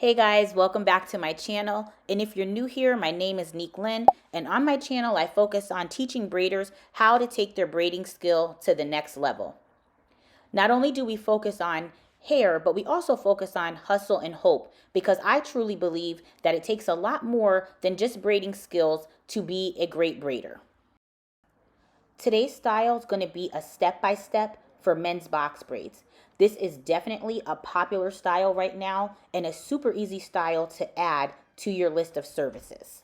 Hey guys, welcome back to my channel. And if you're new here, my name is Neek Lynn, and on my channel I focus on teaching braiders how to take their braiding skill to the next level. Not only do we focus on hair, but we also focus on hustle and hope, because I truly believe that it takes a lot more than just braiding skills to be a great braider. Today's style is going to be a step-by-step for men's box braids. This is definitely a popular style right now and a super easy style to add to your list of services.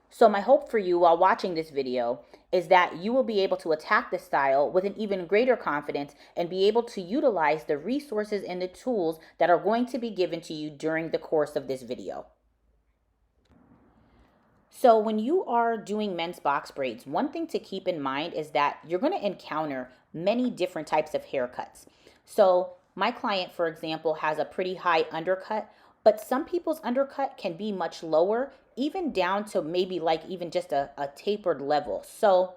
So my hope for you while watching this video is that you will be able to attack the style with an even greater confidence and be able to utilize the resources and the tools that are going to be given to you during the course of this video. So when you are doing men's box braids, one thing to keep in mind is that you're going to encounter many different types of haircuts. So my client, for example, has a pretty high undercut, but some people's undercut can be much lower, even down to maybe like even just a tapered level. So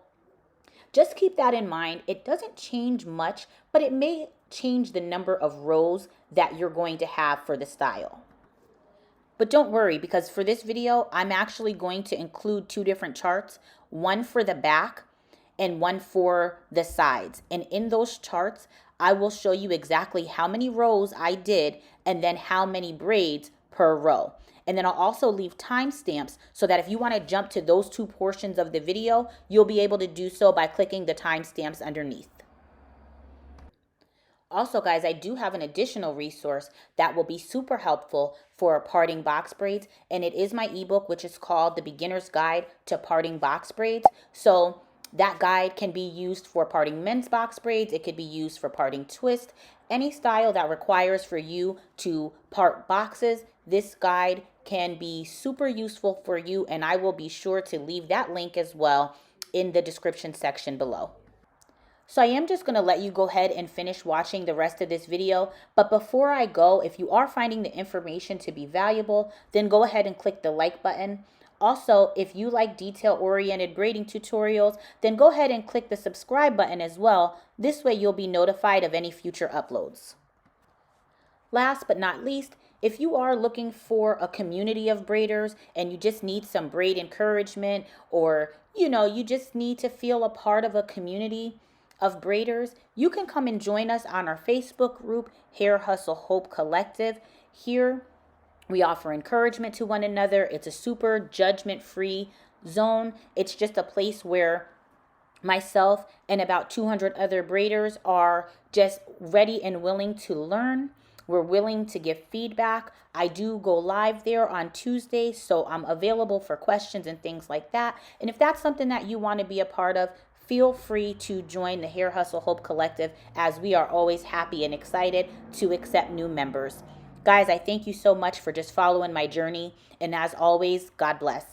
just keep that in mind. It doesn't change much, but it may change the number of rows that you're going to have for the style. But don't worry, because for this video, I'm actually going to include two different charts, one for the back and one for the sides. And in those charts, I will show you exactly how many rows I did and then how many braids per row. And then I'll also leave timestamps so that if you want to jump to those two portions of the video, you'll be able to do so by clicking the timestamps underneath. Also, guys, I do have an additional resource that will be super helpful for parting box braids, and it is my ebook, which is called The Beginner's Guide to Parting Box Braids. So that guide can be used for parting men's box braids. It could be used for parting twist, any style that requires for you to part boxes. This guide can be super useful for you, and I will be sure to leave that link as well in the description section below. So I am just going to let you go ahead and finish watching the rest of this video. But before I go, if you are finding the information to be valuable, then go ahead and click the like button. Also, if you like detail-oriented braiding tutorials, then go ahead and click the subscribe button as well. This way you'll be notified of any future uploads. Last but not least, if you are looking for a community of braiders and you just need some braid encouragement, or you just need to feel a part of a community of braiders, you can come and join us on our Facebook group, Hair Hustle Hope Collective. Here we offer encouragement to one another. It's a super judgment-free zone. It's just a place where myself and about 200 other braiders are just ready and willing to learn. We're willing to give feedback. I do go live there on Tuesdays, so I'm available for questions and things like that. And if that's something that you want to be a part of, feel free to join the Hair Hustle Hope Collective, as we are always happy and excited to accept new members. Guys, I thank you so much for just following my journey. And as always, God bless.